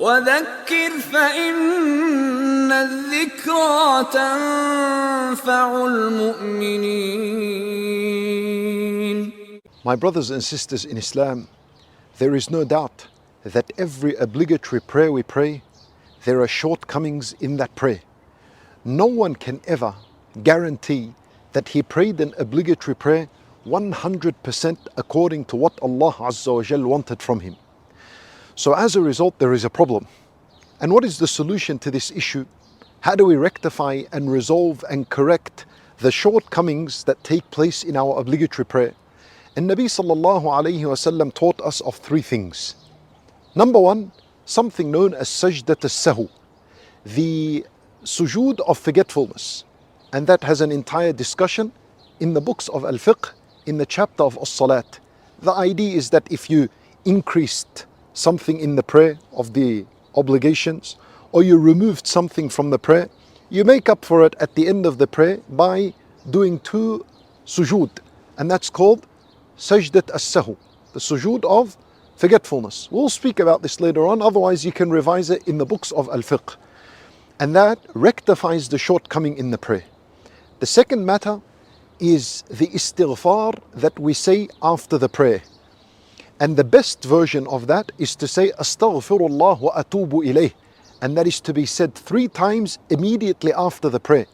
وذكر فإن الذكرى تنفع المؤمنين. My brothers and sisters in Islam, there is no doubt that every obligatory prayer we pray, there are shortcomings in that prayer. No one can ever guarantee that he prayed an obligatory prayer 100% according to what Allah Azza wa Jal wanted from him. So as a result, there is a problem. And what is the solution to this issue? How do we rectify and resolve and correct the shortcomings that take place in our obligatory prayer? And Nabi sallallahu alayhi wa sallam taught us of three things. Number one, something known as sajdat as-sahu, the sujood of forgetfulness. And that has an entire discussion in the books of al-fiqh, in the chapter of as-salat. The idea is that if you increased something in the prayer of the obligations, or you removed something from the prayer, you make up for it at the end of the prayer by doing two sujood. And that's called sajdat as-sahu, the sujood of forgetfulness. We'll speak about this later on, otherwise you can revise it in the books of al-fiqh. And that rectifies the shortcoming in the prayer. The second matter is the istighfar that we say after the prayer. And the best version of that is to say astaghfirullah wa atubu ilayh. And that is to be said 3 times immediately after the prayer.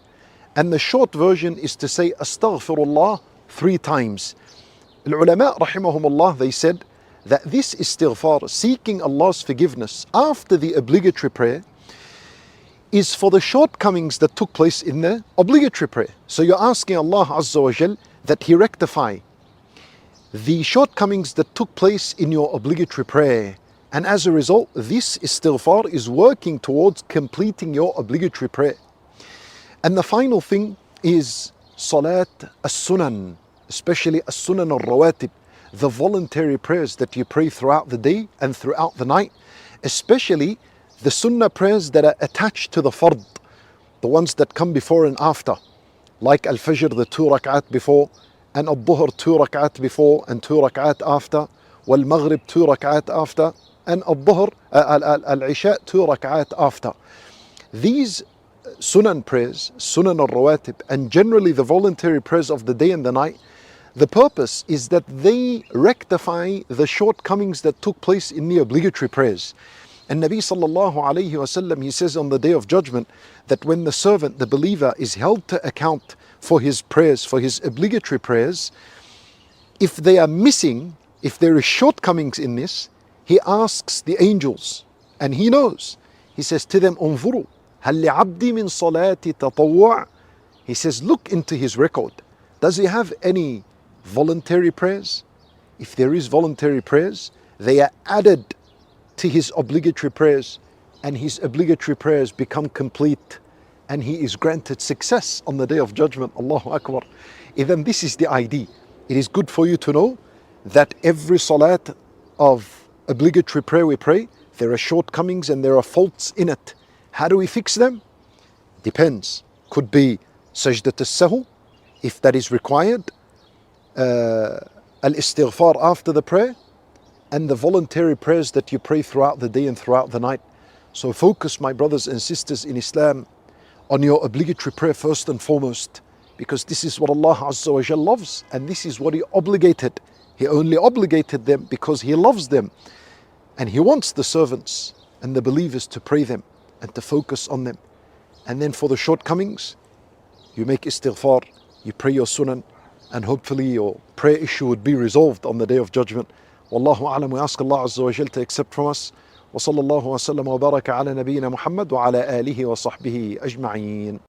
And the short version is to say astaghfirullah 3 times. Al-ulama rahimahumullah, they said that this istighfar, seeking Allah's forgiveness after the obligatory prayer, is for the shortcomings that took place in the obligatory prayer. So you're asking Allah Azza wa Jal that He rectify the shortcomings that took place in your obligatory prayer. And as a result, this istighfar is working towards completing your obligatory prayer. And the final thing is salat as-sunan, especially as-sunan al-rawatib, the voluntary prayers that you pray throughout the day and throughout the night, especially the sunnah prayers that are attached to the fard, the ones that come before and after, like al-fajr, the 2 rak'at before, and al-dhuhr 2 rak'at before and 2 rak'at after, wal-maghrib 2 rak'at after, and al-dhuhr, al-isha 2 rak'at after. These sunan prayers, sunan al-rawatib, and generally the voluntary prayers of the day and the night, the purpose is that they rectify the shortcomings that took place in the obligatory prayers. And Nabi sallallahu alayhi wa sallam, he says on the day of judgment that when the servant, the believer, is held to account for his prayers, for his obligatory prayers, if they are missing, if there is shortcomings in this, he asks the angels, and he knows. He says to them, "Unzuru, hal li'abdi min salati tatawwu'?" He says, look into his record. Does he have any voluntary prayers? If there is voluntary prayers, they are added to his obligatory prayers, and his obligatory prayers become complete, and he is granted success on the day of judgment. Allahu Akbar. Then this is the idea. It is good for you to know that every salat of obligatory prayer we pray, there are shortcomings and there are faults in it. How do we fix them? Depends. Could be sajdat as-sahu, if that is required, al-istighfar after the prayer, and the voluntary prayers that you pray throughout the day and throughout the night. So focus, my brothers and sisters in Islam, on your obligatory prayer first and foremost, because this is what Allah Azza wa Jal loves, and this is what He obligated. He only obligated them because He loves them, and He wants the servants and the believers to pray them and to focus on them. And then for the shortcomings, you make istighfar, you pray your sunan, and hopefully your prayer issue would be resolved on the day of judgment. Wallahu a'lam. We ask Allah Azza wa Jal to accept from us. Wa sallallahu wa sallam wa baraka ala nabiyyina Muhammad wa ala alihi wa sahbihi ajma'een.